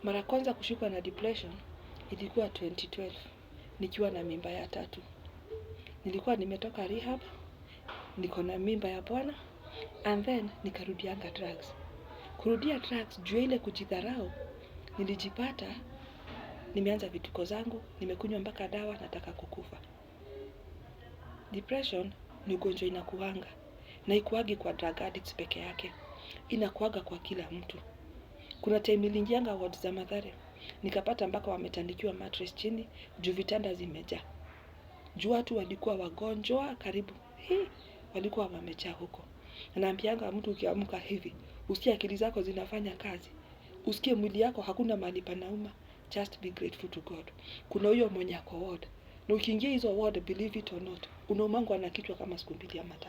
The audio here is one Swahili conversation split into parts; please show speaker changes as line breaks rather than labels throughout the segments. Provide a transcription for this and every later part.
Mara kwanza kushikwa na depression ilikuwa 2012 nikiwa na mimba ya 3. Nilikuwa nimetoka rehab, niko na mimba ya bwana, and then nikarudianga drugs. Kurudia drugs juu ile kujidharau, nilijipata nimeanza vituko zangu, nimekunywa mpaka dawa, nataka kukufa. Depression ni ugonjwa inakuanga, na ikuagi kwa drug addicts peke yake, inakuaga kwa kila mtu. Kuna time niliingianga ward za Mathare, nikapata mpaka wametandikiwa mattress chini, juu vitanda zimejaa. Juu watu walikuwa wagonjwa karibu, walikuwa wamejaa huko. Naambianga mtu ukiamka hivi, usikie akili zako zinafanya kazi, usikie mwili yako hakuna mahali panauma, just be grateful to God. Kuna huyo mwenye ako ward, na ukiingia hizo ward, believe it or not, unaumangwa na kichwa kama siku 2 ama 3,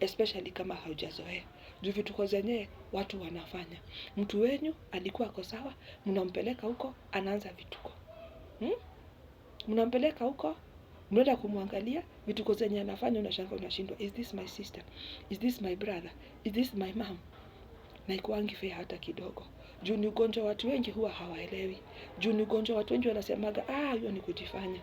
especially kama haujazoea. Juu vituko zenye watu wanafanya. Mtu wenyu alikuwa ako sawa, mnampeleka huko, anaanza vituko. Mnampeleka huko, mnaenda kumwangalia, vituko zenye anafanya, unashangaa unashindwa, is this my sister? Is this my brother? Is this my mom? Na ikuangi fair hata kidogo. Juu ni ugonjwa watu wengi huwa hawaelewi. Juu ni ugonjwa watu wengi wanasemaga, hiyo ni kujifanya.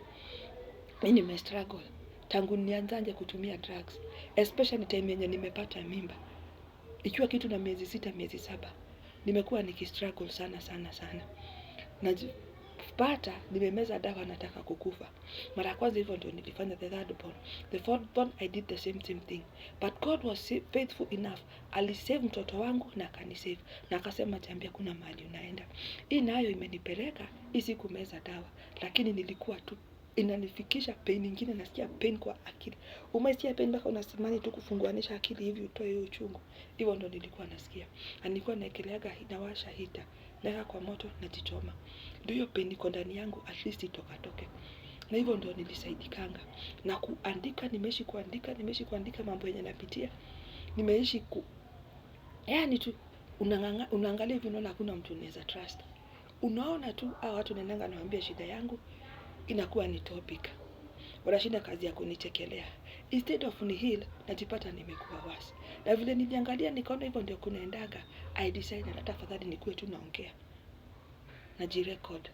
Mimi nimestruggle tangu nianzanje kutumia drugs, especially time yenye nimepata mimba. Ikiwa kitu na miezi 6, miezi 7, nimekuwa nikistruggle sana. Najipata nimemeza dawa nataka kukufa. Mara kwanza hivyo ndio nilifanya the 3rd born. The 4th born I did the same thing. But God was faithful enough. Alisave mtoto wangu na akanisave. Na akasema jambia kuna mahali unaenda. Hii nayo imenipeleka kumeza dawa. Lakini nilikuwa tu inanifikisha pain nyingine, nasikia pain kwa akili. Umesikia pain mpaka unasimani tu kufunguanisha akili hivi utoe hiyo uchungu. Hivyo ndo nilikuwa nasikia. Nilikuwa naekeleaga nawasha hita, naweka kwa moto najichoma. Ndio hiyo pain iko ndani yangu at least itokatoke. Na hivyo ndo nilisaidikanga. Na kuandika, nimeishi kuandika mambo yenye napitia. Nimeishi yaani tu unaangalia hivi unaona hakuna mtu unaweza trust. Unaona tu watu naendanga nawaambia shida yangu, inakuwa ni topic. Wanashinda kazi ya kunichekelea. Instead of ni heal, najipata nimekuwa worse. Na vile niliangalia nikaona hivyo ndio kunaendaga, I decided hata afadhali nikuwe tu naongea. Najirecord.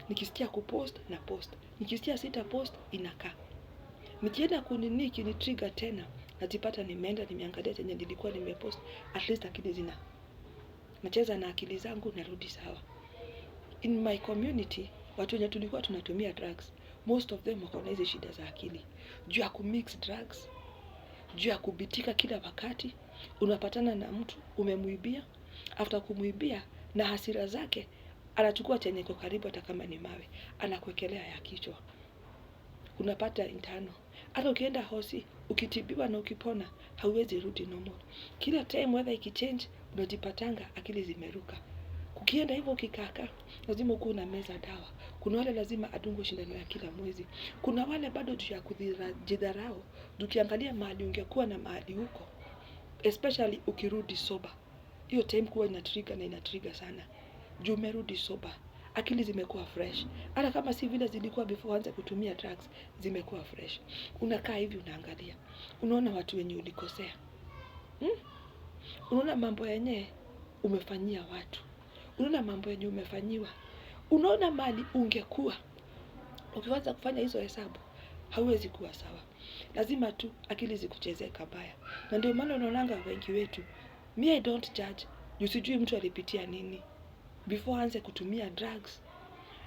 Nikisikia kupost na post. Nikisikia sita post inakaa. Nikienda kuniniki ni trigger tena, najipata nimeenda nimeangalia chenye nilikuwa nimepost, at least akili nacheza na akili zangu narudi sawa. In my community, watu wenye tulikuwa tunatumia drugs, most of them wako na hizi shida za akili. Juu ya kumix drugs, juu ya kubitika kila wakati, unapatana na mtu umemuibia, after kumuibia na hasira zake, anachukua chenye iko karibu hata kama ni mawe, anakuwekelea ya kichwa. Unapata intano. Hata ukienda hosi, ukitibiwa na ukipona, hauwezi rudi normal. Kila time weather ikichange, unajipatanga akili zimeruka. Kukienda hivyo ukikaka, lazima ukuwe unameza dawa. Kuna wale lazima adungwe shindano ya kila mwezi. Kuna wale bado juu ya kujidharau, ukiangalia mahali ungekuwa na mahali huko, especially ukirudi sober. Hiyo time kuwa inatrigger sana. Juu umerudi sober, akili zimekuwa fresh. Hata kama si vile zilikuwa before anza kutumia drugs, zimekuwa fresh. Unakaa hivi unaangalia, unaona watu wenye ulikosea. Unaona mambo yenye umefanyia watu. Unaona mambo yenye umefanyiwa. Unaona mali ungekuwa. Ukianza kufanya hizo hesabu, hauwezi kuwa sawa. Lazima tu akili zikuchezee kabaya. Na ndio maana unaonanga wengi wetu, me I don't judge. Usijui mtu alipitia nini before aanze kutumia drugs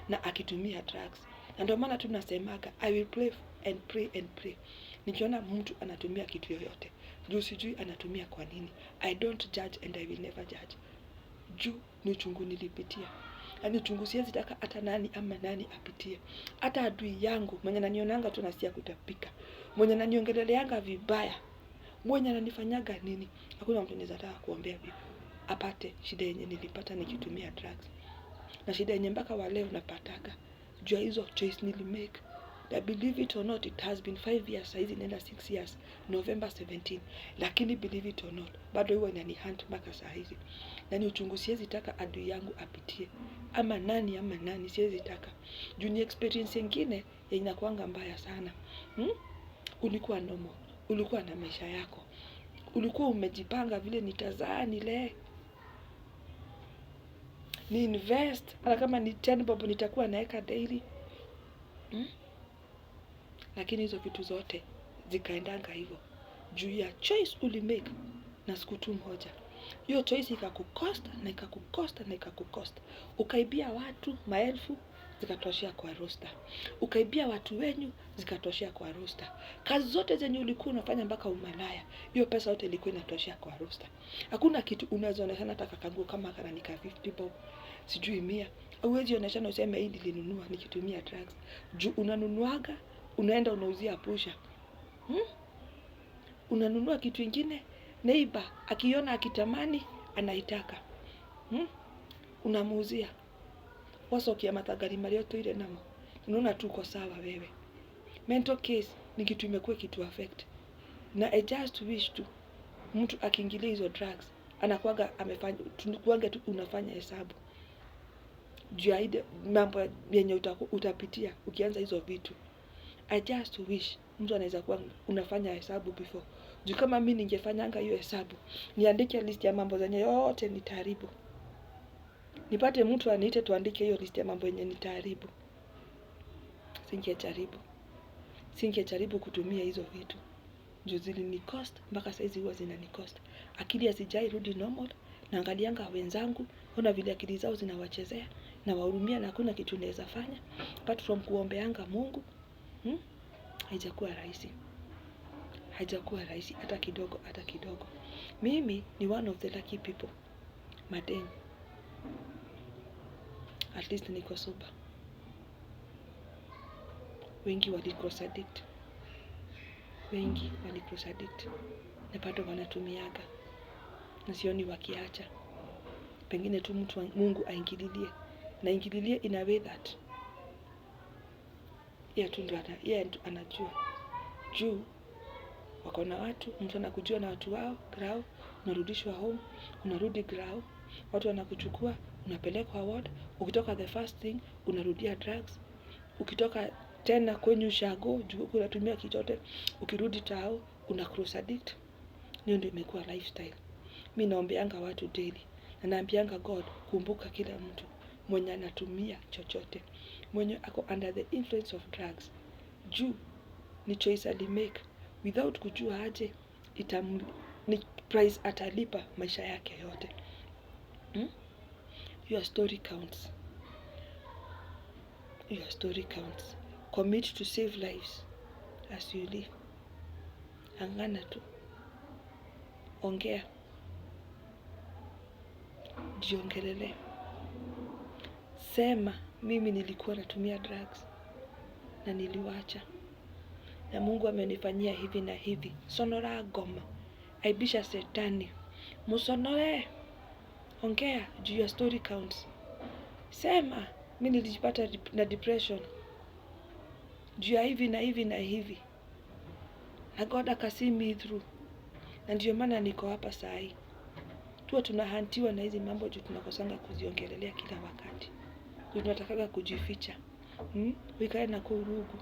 na akitumia drugs. Na ndio maana tunasemaga I will pray. Nikiona mtu anatumia kitu yoyote, juu sijui anatumia kwa nini. I don't judge and I will never judge. Juu ni uchungu nilipitia. Yaani uchungu siwezi taka hata nani apitie. Hata adui yangu mwenye ananionanga tu nasikia kutapika, mwenye ananiongeleanga vibaya, mwenye ananifanyaga nini, hakuna mtu anaweza taka kuombea vipi apate shida yenye nilipata nikitumia drugs. Na shida yenye mpaka wa leo napataga juu hizo choice nilimake. I believe it or not, it has been 5 years, saizi nenda 6 years, November 17. Lakini believe it or not, bado huwa inanihunt mpaka saa hizi. Na ni uchungu siwezi taka adui yangu apitie. Ama nani siwezi taka. Juu ni experience nyingine yenye inakuanga mbaya sana. Ulikuwa normal, ulikuwa na maisha yako, ulikuwa umejipanga vile nitazaa nilee. ni invest, hata kama ni 10 bob nitakuwa naeka daily. Lakini hizo vitu zote zikaendanga hivyo juu ya choice ulimake na siku tu moja. Hiyo choice ikakukosta na ikakukosta na ikakukosta. Ukaibia watu maelfu, zikatoshea kwa roster. Ukaibia watu wenyu, zikatoshea kwa roster. Kazi zote zenye ulikuwa unafanya mpaka umalaya, hiyo pesa yote ilikuwa inatoshea kwa roster. Hakuna kitu unaweza oneshana hata kakangu kama kananika 50 bob, sijui 100. Huwezi oneshana useme hii nilinunua nikitumia drugs. Juu unanunuaga, unaenda unauzia pusha. Unanunua kitu ingine, neighbor akiona akitamani anaitaka. Unamuuzia. Waso kia matagari marioto ile namo. Unaona tu uko sawa wewe. Mental case ni kitu imekuwa kitu affect. Na I just wish tu mtu akiingilia hizo drugs anakuaga amefanya, tunakuaga tu unafanya hesabu. Juu ya ile mambo yenye utapitia ukianza hizo vitu. I just wish mtu anaweza kuwa unafanya hesabu before. Juu kama mimi ningefanyanga hiyo hesabu, niandike list ya mambo zenye yote nitaharibu. Nipate mtu aniite tuandike hiyo list ya mambo yenye nitaharibu. Singejaribu kutumia hizo vitu. Juu zilini cost mpaka saizi huwa zinani cost. Akili hazijai rudi normal, naangalianga wenzangu, ona vile akili zao zinawachezea, na wahurumia na hakuna kitu naweza fanya apart from kuombeanga Mungu. Haijakuwa rahisi. Hata kidogo. Mimi ni one of the lucky people. Madeni. At least niko sober. Wengi walicross addict. Na bado wanatumiaga. Na sioni wakiacha. Pengine tu Mungu aingililie. Na ingililie in a way that yeye tu anajua. Juu wako na watu, mtu anakujua na watu wao, grau, unarudishwa home, unarudi grau, watu wanakuchukua, unapelekwa ward, ukitoka the first thing, unarudia drugs, ukitoka tena kwenye ushago, juu unatumia kichote, ukirudi tao, cross addict. Hiyo ndio imekuwa lifestyle. Mimi naombeanga watu daily, na naambianga God, kumbuka kila mtu mwenye anatumia chochote, mwenye ako under the influence of drugs. Juu ni choice alimake. Without kujua aje, ni price atalipa maisha yake yote. Your story counts. Commit to save lives as you live. Angana tu. Ongea. Jiongelele. Sema, mimi nilikuwa natumia drugs na niliwacha. Na Mungu amenifanyia hivi na hivi. Sonora goma. Aibisha setani. Musonore. Ongea, juu your story counts. Sema, mimi nilijipata na depression. Juu ya hivi na hivi na hivi. Na God akasee me through. Na ndio maana niko hapa saa hii. Tuwa tunahantiwa na hizi mambo juu tunakosanga kuziongelelea kila wakati. Tunatakaga kujificha. Wikae na kurugu.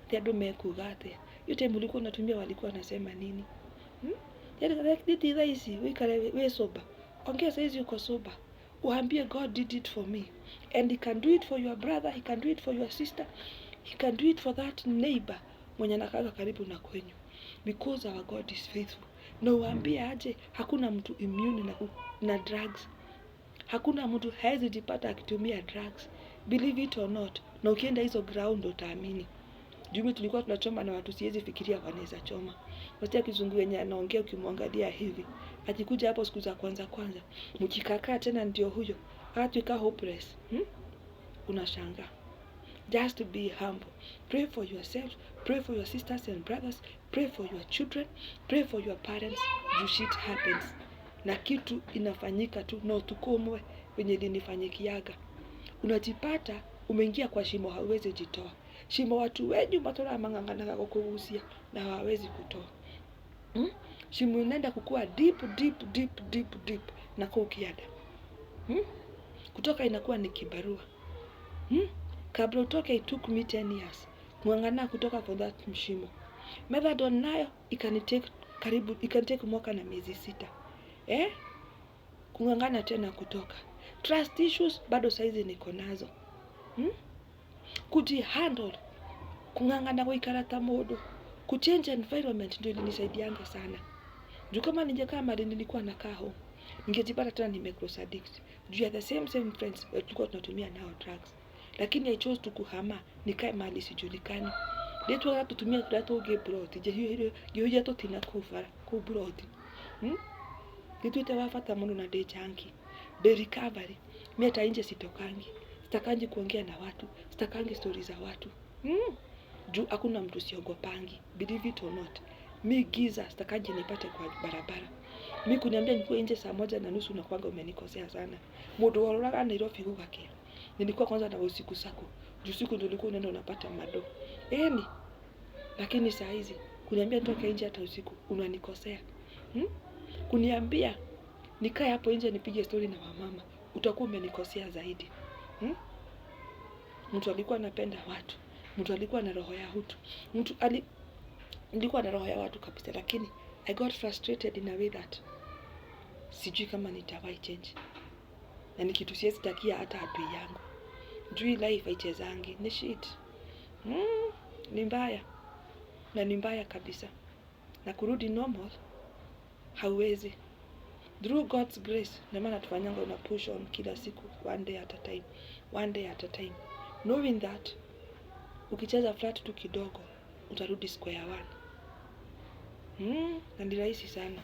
Tiado mekugate. Yote mulikuwa unatumia walikuwa nasema nini? Didi raisi, we sober. Ongea saizi uko sober. Uambie God did it for me. And he can do it for your brother, he can do it for your sister. He can do it for that neighbor mwenye anakaga karibu na kwenyu. Because our God is faithful. Na uambie aje, hakuna mtu immune na drugs. Hakuna mtu haezi jipata akitumia drugs. Believe it or not. Na ukienda hizo ground utaamini. Jumi tulikuwa tunachoma na watu siwezi fikiria wanaweza choma. Wasikia kizungu yenye anaongea ukimwangalia hivi. Akikuja hapo siku za kwanza. Mkikakaa tena ndio huyo. Hatuika hopeless. Unashangaa. Just be humble. Pray for yourself. Pray for your sisters and brothers. Pray for your children. Pray for your parents. You shit happens. Na kitu inafanyika tu na utukomwe wenye linifanyikiaga. Unajipata umeingia kwa shimo hauwezi jitoa. Shimo watu wenyu matora mangangana kukuhusia na hawawezi kutoa. Shimo unaenda kukua deep na kukiada. Kutoka inakuwa ni kibarua. Kabla utoke it took me 10 years. Mwangana kutoka for that mshimo. Methadone nayo ikan take mwaka na miezi 6. Kungangana tena kutoka. Trust issues bado saizi niko nazo. Kujihandle, kung'ang'ana kuikara ta mundu, kuchange environment ndio ilinisaidianga sana. Juu kama ningekaa mahali nilikuwa nakaa home, ningejipata tena nimecross addict. Juu ya the same friends tulikuwa tunatumia nao drugs. Lakini I chose to kuhama, nikae mahali sijulikani. Ndio tukaanza kutumia kudato uge broad, je hiyo to tina kufara, ku broad. Kitu itawafata muno na day junkie. Day recovery. Mimi hata nje sitokangi. Sitakangi kuongea na watu, sitakangi stories za watu. Juu hakuna mtu siogopangi, believe it or not. Mi giza sitakangi nipate kwa barabara. Mi kuniambia nikuwe nje saa 1:30 na kwanga umenikosea sana. Mundu waloraga Nairobi gugake. Nilikuwa kwanza na usiku sako. Juu siku ndio ulikuwa unaenda unapata mado. Lakini saa hizi kuniambia nitoke nje hata usiku unanikosea. Kuniambia nikae hapo nje nipige story na mama, utakuwa umenikosea zaidi. Mtu alikuwa anapenda watu, mtu alikuwa na roho ya utu, nilikuwa na roho ya watu kabisa, lakini I got frustrated in a way that sijui kama nitawahi change. Na ni kitu siwezi takia hata adui yangu. Juu life haichezangi, ni shit. Ni mbaya. Na ni mbaya kabisa. Na kurudi normal hauwezi. Through God's grace, na maana tufanyanga una push on kila siku, one day at a time. Knowing that, ukicheza flat tu kidogo, utarudi square one. Na ni rahisi sana.